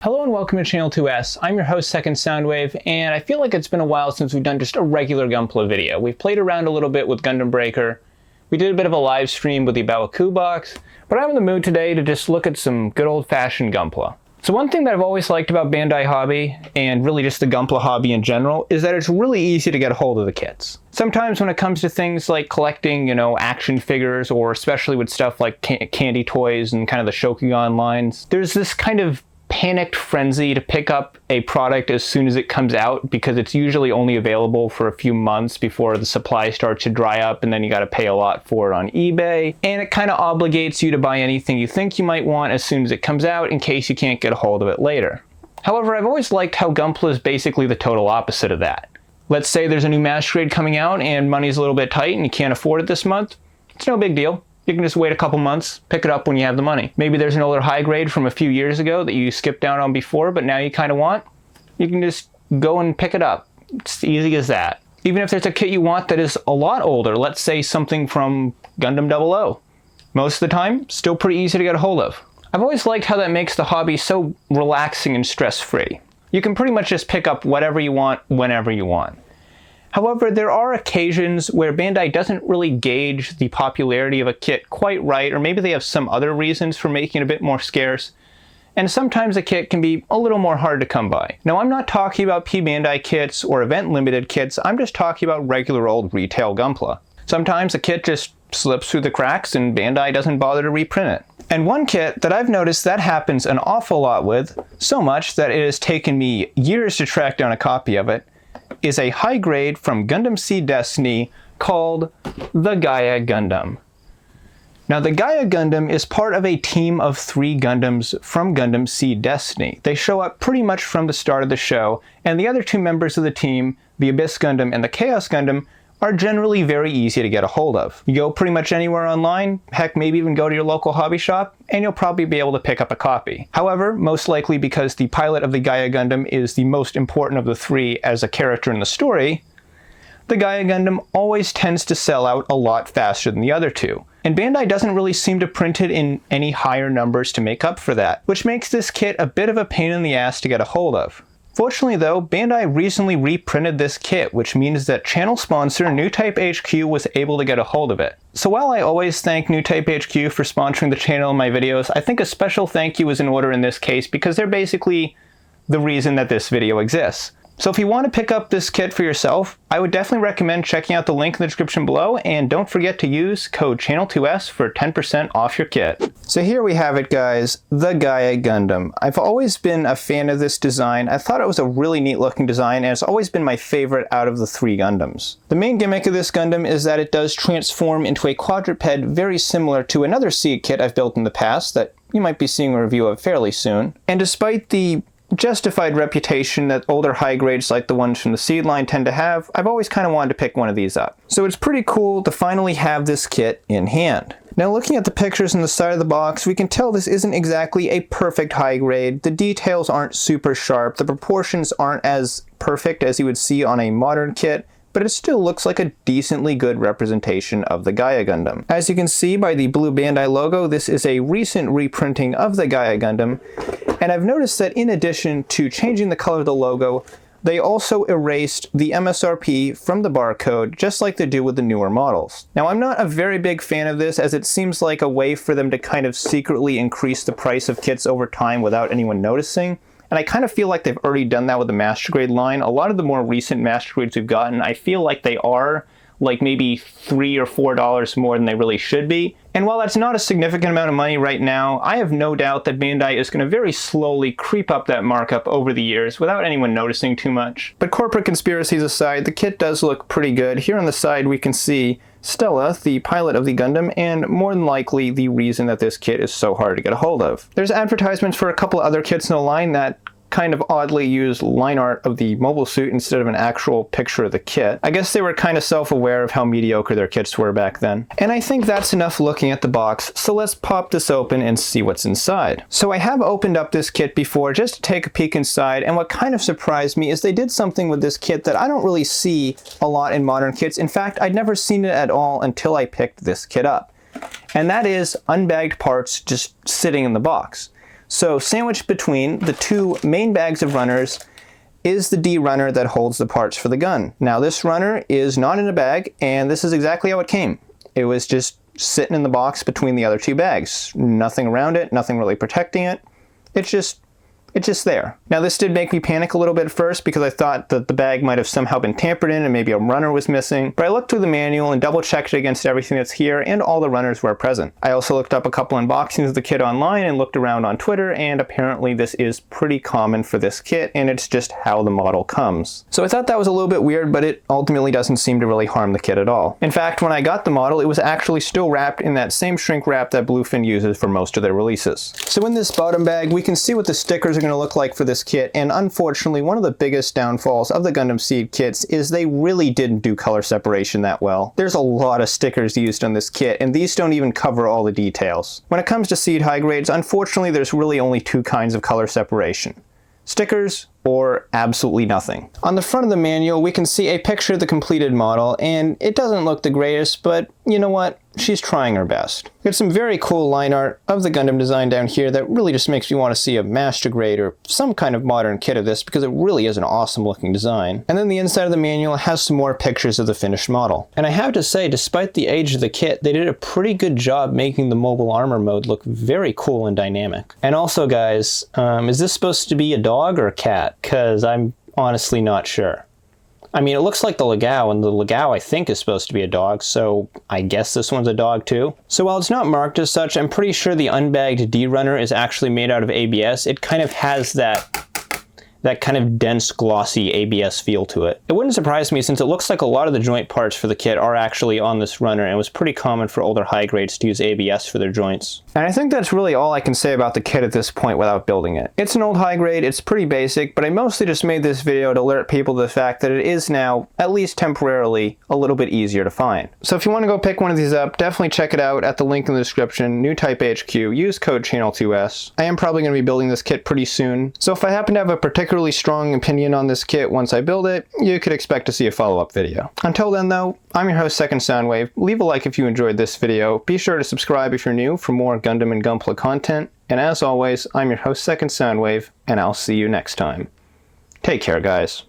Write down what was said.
Hello and welcome to Channel 2S. I'm your host, Second Soundwave, and I feel like it's been a while since we've done just a regular Gunpla video. We've played around a little bit with Gundam Breaker. We did a bit of a live stream with the Bawaku box, but I'm in the mood today to just look at some good old-fashioned Gunpla. So one thing that I've always liked about Bandai hobby, and really just the Gunpla hobby in general, is that it's really easy to get a hold of the kits. Sometimes when it comes to things like collecting, action figures, or especially with stuff like candy toys and kind of the Shokugan lines, there's this kind of panicked frenzy to pick up a product as soon as it comes out because it's usually only available for a few months before the supply starts to dry up, and then you got to pay a lot for it on eBay, and it kind of obligates you to buy anything you think you might want as soon as it comes out in case you can't get a hold of it later. However, I've always liked how Gunpla is basically the total opposite of that. Let's say there's a new Master Grade coming out and money's a little bit tight and you can't afford it this month. It's no big deal. You can just wait a couple months, pick it up when you have the money. Maybe there's an older high grade from a few years ago that you skipped down on before, but now you kind of want. You can just go and pick it up. It's easy as that. Even if there's a kit you want that is a lot older, let's say something from Gundam 00. Most of the time, still pretty easy to get a hold of. I've always liked how that makes the hobby so relaxing and stress-free. You can pretty much just pick up whatever you want, whenever you want. However, there are occasions where Bandai doesn't really gauge the popularity of a kit quite right, or maybe they have some other reasons for making it a bit more scarce, and sometimes a kit can be a little more hard to come by. Now, I'm not talking about P-Bandai kits or event-limited kits, I'm just talking about regular old retail Gunpla. Sometimes a kit just slips through the cracks and Bandai doesn't bother to reprint it. And one kit that I've noticed that happens an awful lot with, so much that it has taken me years to track down a copy of it, is a high grade from Gundam Seed Destiny called the Gaia Gundam. Now, the Gaia Gundam is part of a team of 3 Gundams from Gundam Seed Destiny. They show up pretty much from the start of the show, and the other 2 members of the team, the Abyss Gundam and the Chaos Gundam, are generally very easy to get a hold of. You go pretty much anywhere online, heck, maybe even go to your local hobby shop, and you'll probably be able to pick up a copy. However, most likely because the pilot of the Gaia Gundam is the most important of the 3 as a character in the story, the Gaia Gundam always tends to sell out a lot faster than the other 2. And Bandai doesn't really seem to print it in any higher numbers to make up for that, which makes this kit a bit of a pain in the ass to get a hold of. Fortunately though, Bandai recently reprinted this kit, which means that channel sponsor New Type HQ was able to get a hold of it. So while I always thank New Type HQ for sponsoring the channel in my videos, I think a special thank you is in order in this case because they're basically the reason that this video exists. So if you want to pick up this kit for yourself, I would definitely recommend checking out the link in the description below, and don't forget to use code Channel2S for 10% off your kit. So here we have it, guys, the Gaia Gundam. I've always been a fan of this design. I thought it was a really neat looking design, and it's always been my favorite out of the 3 Gundams. The main gimmick of this Gundam is that it does transform into a quadruped very similar to another Seed kit I've built in the past that you might be seeing a review of fairly soon. And despite the justified reputation that older high grades like the ones from the Seed line tend to have, I've always kind of wanted to pick one of these up. So it's pretty cool to finally have this kit in hand. Now, looking at the pictures on the side of the box, we can tell this isn't exactly a perfect high grade. The details aren't super sharp, the proportions aren't as perfect as you would see on a modern kit, but it still looks like a decently good representation of the Gaia Gundam. As you can see by the blue Bandai logo, this is a recent reprinting of the Gaia Gundam, and I've noticed that in addition to changing the color of the logo, they also erased the MSRP from the barcode, just like they do with the newer models. Now, I'm not a very big fan of this, as it seems like a way for them to kind of secretly increase the price of kits over time without anyone noticing. And I kind of feel like they've already done that with the Master Grade line. A lot of the more recent Master Grades we've gotten, I feel like they are like maybe $3 or $4 more than they really should be. And while that's not a significant amount of money right now, I have no doubt that Bandai is going to very slowly creep up that markup over the years without anyone noticing too much. But corporate conspiracies aside, the kit does look pretty good. Here on the side we can see Stella, the pilot of the Gundam, and more than likely the reason that this kit is so hard to get a hold of. There's advertisements for a couple other kits in the line that kind of oddly used line art of the mobile suit instead of an actual picture of the kit. I guess they were kind of self-aware of how mediocre their kits were back then. And I think that's enough looking at the box, so let's pop this open and see what's inside. So I have opened up this kit before just to take a peek inside, and what kind of surprised me is they did something with this kit that I don't really see a lot in modern kits. In fact, I'd never seen it at all until I picked this kit up. And that is unbagged parts just sitting in the box. So sandwiched between the two main bags of runners is the D runner that holds the parts for the gun. Now this runner is not in a bag, and this is exactly how it came. It was just sitting in the box between the other two bags. Nothing around it, nothing really protecting it. It's just there. Now this did make me panic a little bit first because I thought that the bag might have somehow been tampered in and maybe a runner was missing, but I looked through the manual and double checked it against everything that's here, and all the runners were present. I also looked up a couple unboxings of the kit online and looked around on Twitter, and apparently this is pretty common for this kit, and it's just how the model comes. So I thought that was a little bit weird, but it ultimately doesn't seem to really harm the kit at all. In fact, when I got the model, it was actually still wrapped in that same shrink wrap that Bluefin uses for most of their releases. So in this bottom bag, we can see what the stickers are going to look like for this kit, and unfortunately one of the biggest downfalls of the Gundam Seed kits is they really didn't do color separation that well. There's a lot of stickers used on this kit, and these don't even cover all the details. When it comes to Seed high grades, unfortunately there's really only two kinds of color separation: stickers or absolutely nothing. On the front of the manual we can see a picture of the completed model, and it doesn't look the greatest, but you know what? She's trying her best. We have some very cool line art of the Gundam design down here that really just makes me want to see a master grade or some kind of modern kit of this, because it really is an awesome looking design. And then the inside of the manual has some more pictures of the finished model. And I have to say, despite the age of the kit, they did a pretty good job making the mobile armor mode look very cool and dynamic. And also guys, is this supposed to be a dog or a cat? Because I'm honestly not sure. I mean, it looks like the Legao, and the Legao I think is supposed to be a dog, so I guess this one's a dog too. So while it's not marked as such, I'm pretty sure the unbagged D runner is actually made out of ABS. It kind of has that kind of dense, glossy ABS feel to it. It wouldn't surprise me, since it looks like a lot of the joint parts for the kit are actually on this runner, and it was pretty common for older high grades to use ABS for their joints. And I think that's really all I can say about the kit at this point without building it. It's an old high grade, it's pretty basic, but I mostly just made this video to alert people to the fact that it is now, at least temporarily, a little bit easier to find. So if you want to go pick one of these up, definitely check it out at the link in the description, New Type HQ, use code Channel2S. I am probably going to be building this kit pretty soon, so if I happen to have a particularly strong opinion on this kit once I build it, you could expect to see a follow-up video. Until then though, I'm your host Second Soundwave. Leave a like if you enjoyed this video, be sure to subscribe if you're new for more Gundam and Gunpla content, and as always, I'm your host Second Soundwave, and I'll see you next time. Take care guys.